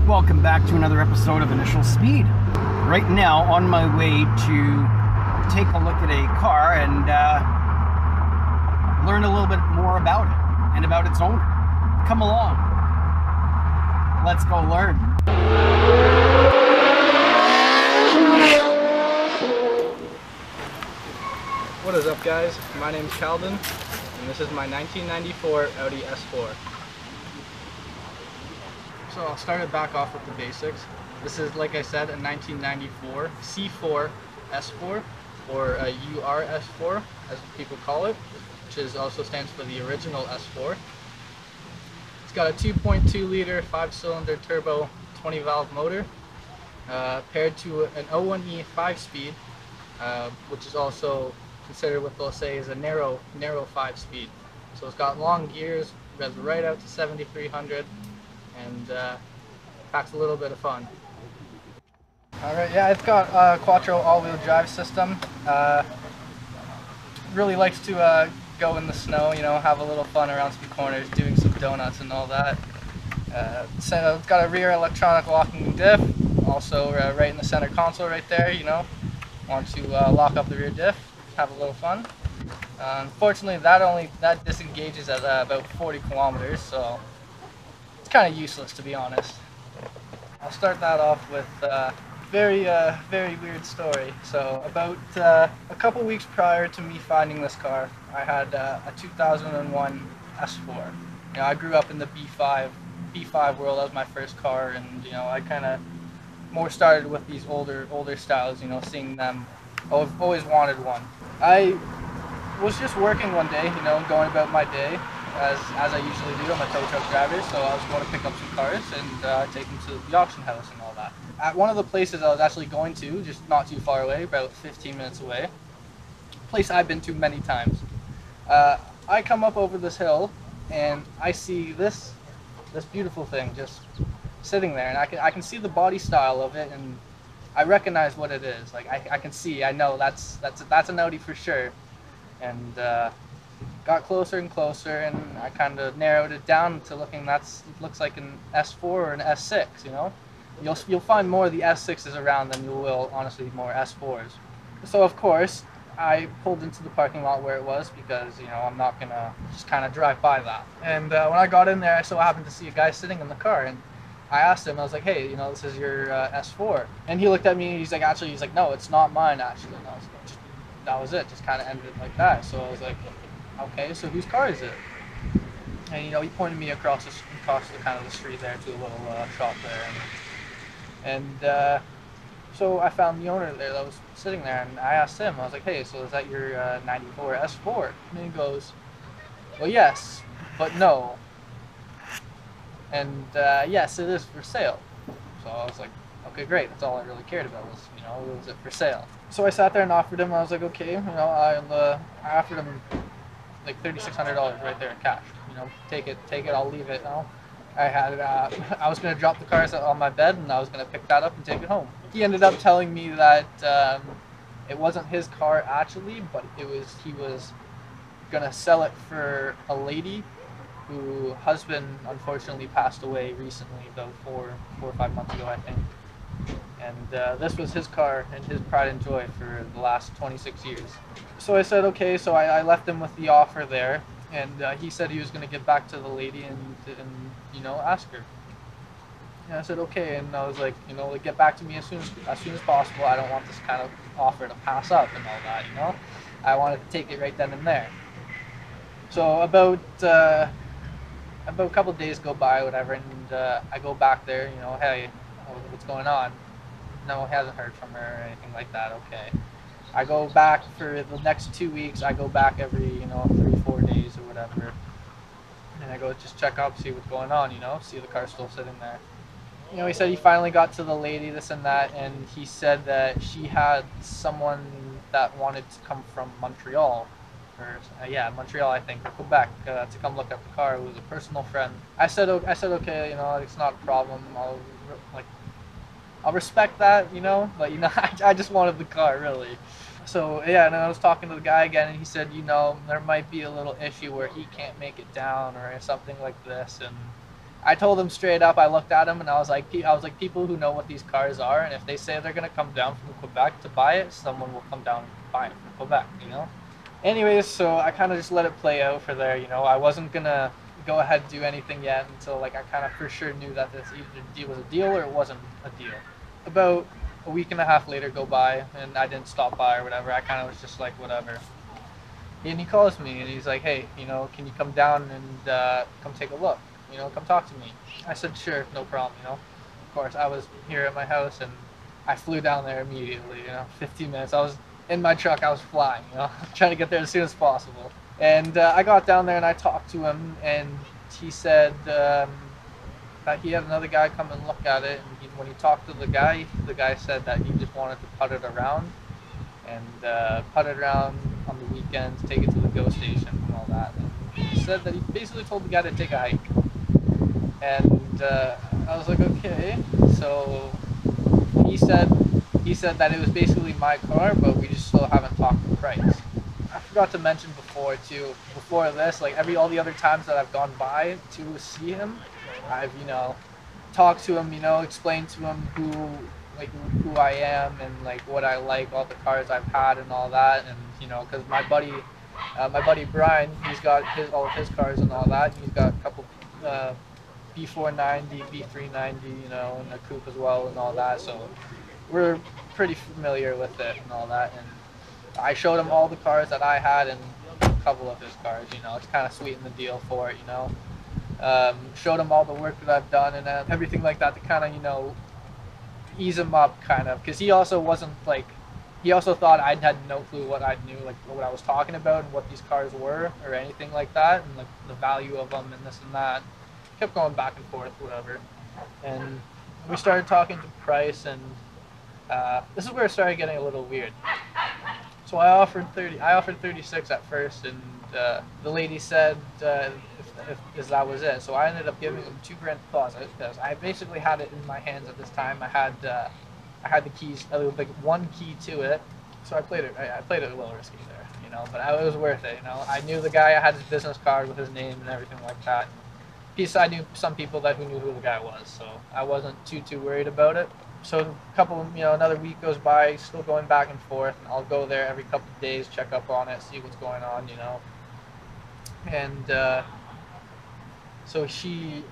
Welcome back to another episode of Initial Speed. Right now, on my way to take a look at a car and learn a little bit more about it and about its owner. Come along. Let's go learn. What is up, guys? My name is Calvin, and this is my 1994 Audi S4. So I'll start it back off with the basics. This is, like I said, a 1994 C4 S4, or a UR S4, as people call it, which also stands for the original S4. It's got a 2.2 liter 5-cylinder turbo 20-valve motor, paired to an 01E 5-speed, which is also considered what they'll say is a narrow 5-speed. So it's got long gears, revs right out to 7,300, and packs a little bit of fun. Alright, yeah, it's got a quattro all-wheel drive system. Really likes to go in the snow, you know, have a little fun around some corners, doing some donuts and all that. So it's got a rear electronic locking diff, also right in the center console right there, you know. Want to lock up the rear diff, have a little fun. Unfortunately, that disengages at about 40 kilometers, so it's kind of useless, to be honest. I'll start that off with a very weird story. So about a couple weeks prior to me finding this car, I had a 2001 S4. You know, I grew up in the B5 world. That was my first car, and you know, I kind of more started with these older styles. You know, seeing them. I've always wanted one. I was just working one day, you know, going about my day, as I usually do. I'm a tow truck driver, so I was going to pick up some cars and take them to the auction house and all that. At one of the places I was actually going to, just not too far away, about 15 minutes away, a place I've been to many times, I come up over this hill and I see this beautiful thing just sitting there, and I can see the body style of it, and I recognize what it is. Like I know that's an Audi for sure. And got closer and closer, and I kind of narrowed it down to looking. It looks like an S4 or an S6. You know, you'll find more of the S6s around than you will, honestly, more S4s. So of course, I pulled into the parking lot where it was, because you know, I'm not gonna just kind of drive by that. And when I got in there, I so happened to see a guy sitting in the car, and I asked him, I was like, hey, you know, this is your S4. And he looked at me and he's like, no, it's not mine, actually. And I was like, that was it, just kind of ended like that. So I was like, okay, so whose car is it? And you know, he pointed me across the kind of the street there to a little shop there. And so I found the owner there that was sitting there, and I asked him, I was like, hey, so is that your 94 S4? And he goes, well, yes, but no. And yes, it is for sale. So I was like, okay, great. That's all I really cared about was, you know, was it for sale? So I sat there and offered him. I was like, okay, you know, I offered him like $3,600 right there in cash. You know, take it, I'll leave it. You know, I was gonna drop the cars on my bed, and I was gonna pick that up and take it home. He ended up telling me that it wasn't his car actually, but he was gonna sell it for a lady whose husband unfortunately passed away recently, about 4 or 5 months ago, I think. And this was his car and his pride and joy for the last 26 years. So I said, okay, so I left him with the offer there, and he said he was going to get back to the lady and you know, ask her. And I said, okay, and I was like, you know, like, get back to me as soon as possible. I don't want this kind of offer to pass up and all that, you know. I wanted to take it right then and there. So about a couple of days go by, whatever, and I go back there, you know, hey, what's going on? No, he hasn't heard from her or anything like that. Okay. I go back for the next 2 weeks. I go back every, you know, 3-4 days or whatever. And I go just check up, see what's going on, you know, see the car's still sitting there. You know, he said he finally got to the lady, this and that, and he said that she had someone that wanted to come from Montreal. Or, yeah, Montreal, I think, or Quebec, to come look at the car. It was a personal friend. I said, okay, you know, it's not a problem. I'll respect that, you know, but you know, I just wanted the car, really. So yeah, and I was talking to the guy again, and he said, you know, there might be a little issue where he can't make it down or something like this, and I told him straight up. I looked at him and I was like, people who know what these cars are, and if they say they're gonna come down from Quebec to buy it, someone will come down and buy it from Quebec, you know. Anyways, so I kind of just let it play out for there, you know. I wasn't gonna go ahead and do anything yet until like I kind of for sure knew that this either was a deal or it wasn't a deal. About a week and a half later go by, and I didn't stop by or whatever. I kind of was just like, whatever. And he calls me and he's like, hey, you know, can you come down and come take a look? You know, come talk to me. I said, sure, no problem, you know. Of course, I was here at my house and I flew down there immediately, you know, 15 minutes. I was in my truck, I was flying, you know, trying to get there as soon as possible. And I got down there and I talked to him, and he said that he had another guy come and look at it. And when he talked to the guy said that he just wanted to put it around and put it around on the weekends, take it to the GO station and all that. And he said that he basically told the guy to take a hike. And I was like, okay. So he said that it was basically my car, but we just still haven't talked the price. I forgot to mention before too. Before this, like all the other times that I've gone by to see him, I've talked to him, explained to him who I am and like what I like, all the cars I've had and all that, and because my buddy Brian, he's got all of his cars and all that. He's got a couple B490, B390, and a coupe as well and all that. So we're pretty familiar with it and all that. And I showed him all the cars that I had and a couple of his cars, to kind of sweeten the deal for it, Showed him all the work that I've done and everything like that to kind of, ease him up kind of, because he also wasn't like, he also thought I had no clue what I knew, like what I was talking about and what these cars were or anything like that, and like the value of them and this and that. Kept going back and forth, whatever. And we started talking to price, and this is where it started getting a little weird. So I offered 36 at first, and the lady said if that was it. So I ended up giving him $2,000 deposit because I basically had it in my hands at this time. I had the keys, like one key to it. So I played it a little risky there, but it was worth it. I knew the guy. I had his business card with his name and everything like that. Plus, I knew some people who knew who the guy was, so I wasn't too worried about it. So another week goes by, still going back and forth, and I'll go there every couple of days, check up on it, see what's going on, And so she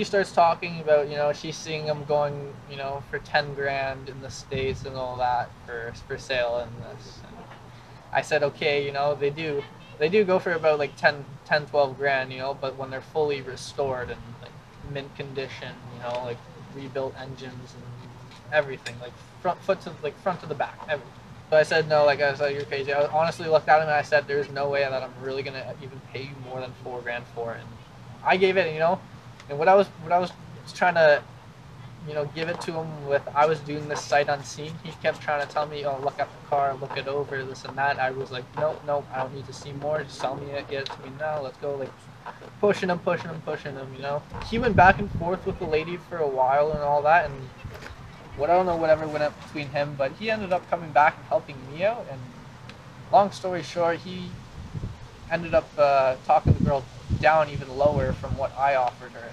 starts talking about, she's seeing them going, for 10 grand in the States and all that for sale and this. And I said, okay, they do go for about like 10, 12 grand, but when they're fully restored and like mint condition, like rebuilt engines and everything, like front to the back, everything. So I said no, I was like, you're crazy. I honestly looked at him and I said, there's no way that I'm really gonna even pay you more than 4 grand for it. And I gave it, and what I was trying to, give it to him with, I was doing this sight unseen. He kept trying to tell me, oh, look at the car, look it over, this and that. I was like, no, I don't need to see more. Just sell me it, get it to me now. Let's go, like pushing him. He went back and forth with the lady for a while and all that, and I don't know whatever went up between him, but he ended up coming back and helping me out. And long story short, he ended up talking the girl down even lower from what I offered her.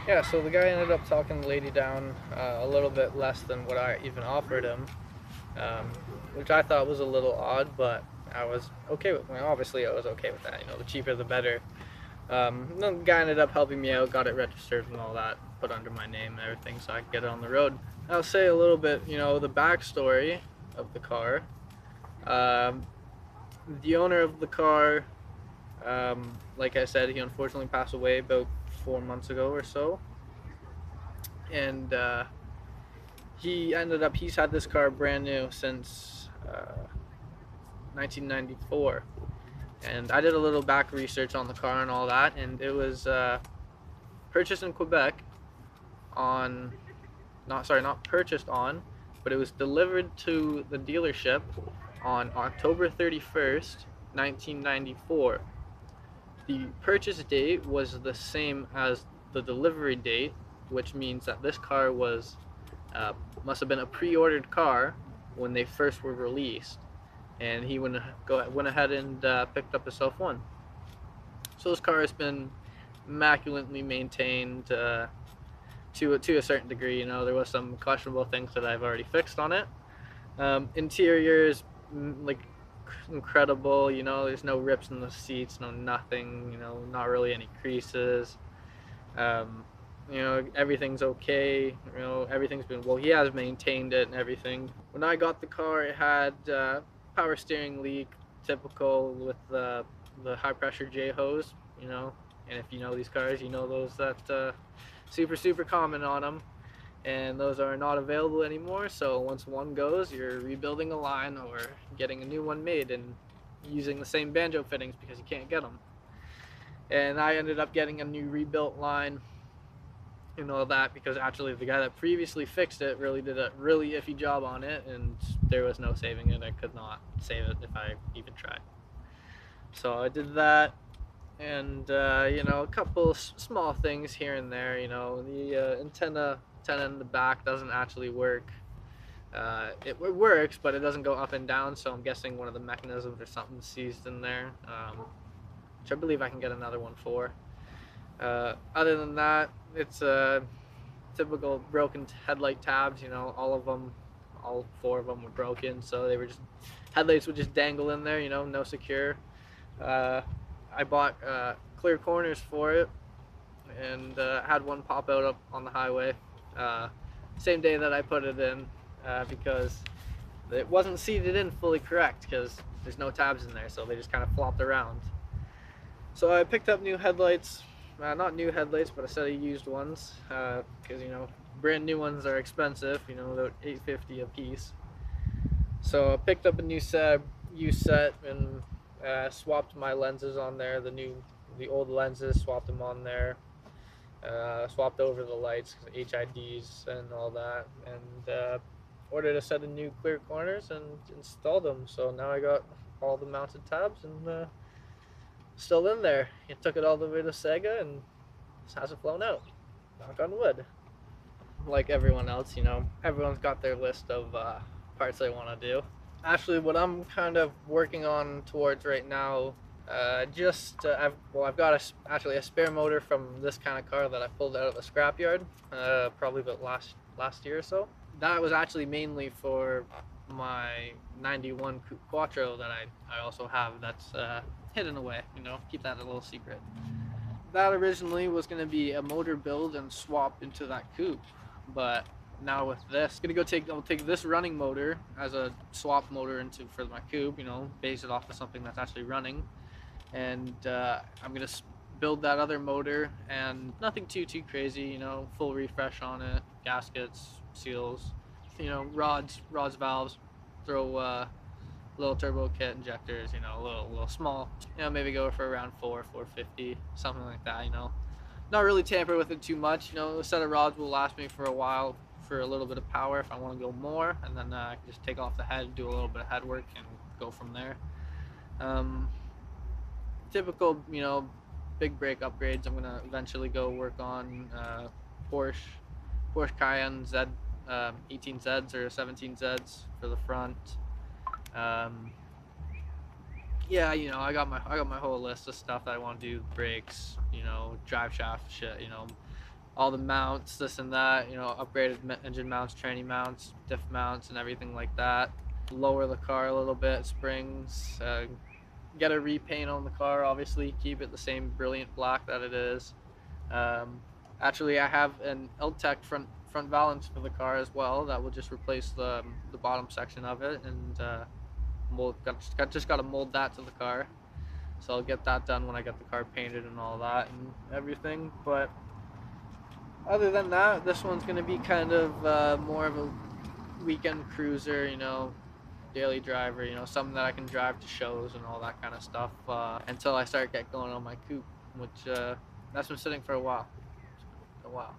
Yeah, so the guy ended up talking the lady down a little bit less than what I even offered him, which I thought was a little odd, but I was okay with. Obviously, I was okay with that. The cheaper the better. The guy ended up helping me out, got it registered and all that, put under my name and everything, so I could get it on the road. I'll say a little bit, the backstory of the car. The owner of the car, like I said, he unfortunately passed away about 4 months ago or so, and he's had this car brand new since 1994, and I did a little back research on the car and all that, and it was purchased in Quebec not purchased on, but it was delivered to the dealership on October 31st, 1994. The purchase date was the same as the delivery date, which means that this car was must have been a pre-ordered car when they first were released, and he went ahead and picked up himself one. So this car has been immaculately maintained to a certain degree. You know, there was some questionable things that I've already fixed on it. Interior is like incredible. You know, there's no rips in the seats, no nothing. You know, not really any creases. You know, everything's okay. You know, everything's been, well, he has maintained it and everything. When I got the car, it had power steering leak, typical with the high pressure J hose. You know, and if you know these cars, you know those that super common on them, and those are not available anymore. So once one goes, you're rebuilding a line or getting a new one made and using the same banjo fittings because you can't get them. And I ended up getting a new rebuilt line and all that because actually the guy that previously fixed it really did a really iffy job on it, and there was no saving it. I could not save it if I even tried. So I did that, and you know, a couple small things here and there. You know, the antenna in the back doesn't actually work. It works, but it doesn't go up and down, so I'm guessing one of the mechanisms or something seized in there, which I believe I can get another one for. Other than that, it's typical broken headlight tabs. You know, all 4 of them were broken, so they were just, headlights would just dangle in there, you know, no secure. I bought clear corners for it, and had one pop out up on the highway same day that I put it in, because it wasn't seated in fully correct because there's no tabs in there, so they just kind of flopped around. So I picked up new headlights, not new headlights, but a set of used ones, because you know, brand new ones are expensive, you know, about $8.50 a piece. So I picked up a new set, used set, and swapped my lenses on there. The old lenses, swapped them on there. Swapped over the lights, HIDs and all that, and ordered a set of new clear corners and installed them. So now I got all the mounted tabs and still in there. It took it all the way to Sega and just hasn't flown out. Knock on wood. Like everyone else, you know, everyone's got their list of parts they want to do. Actually, what I'm kind of working on towards right now, I've got actually a spare motor from this kind of car that I pulled out of the scrapyard, probably about last year or so. That was actually mainly for my 91 Coupe Quattro that I also have that's hidden away, you know, keep that a little secret. That originally was going to be a motor build and swap into that coupe, but now with this, I'll take this running motor as a swap motor for my coupe, you know, base it off of something that's actually running, and I'm gonna build that other motor, and nothing too crazy, you know, full refresh on it, gaskets, seals, you know, rods, valves, throw little turbo kit, injectors, you know, a little small, you know, maybe go for around 450, something like that, you know, not really tamper with it too much. You know, a set of rods will last me for a while, for a little bit of power if I want to go more, and then I can just take off the head, do a little bit of head work, and go from there. Typical, you know, big brake upgrades. I'm gonna eventually go work on Porsche Cayenne Z 18Zs or 17Zs for the front. Yeah, you know, I got my whole list of stuff that I want to do. Brakes, you know, drive shaft shit, you know, all the mounts, this and that, you know, upgraded engine mounts, tranny mounts, diff mounts, and everything like that. Lower the car a little bit, springs, get a repaint on the car, obviously, keep it the same brilliant black that it is. Actually, I have an L-Tech front valance for the car as well that will just replace the bottom section of it, and just got to mold that to the car. So I'll get that done when I get the car painted and all that and everything. But other than that, this one's going to be kind of more of a weekend cruiser, you know, daily driver, you know, something that I can drive to shows and all that kind of stuff until I start going on my coupe, which that's been sitting for a while. What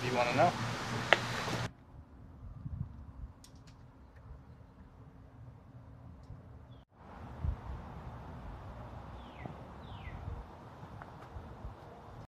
do you want to know?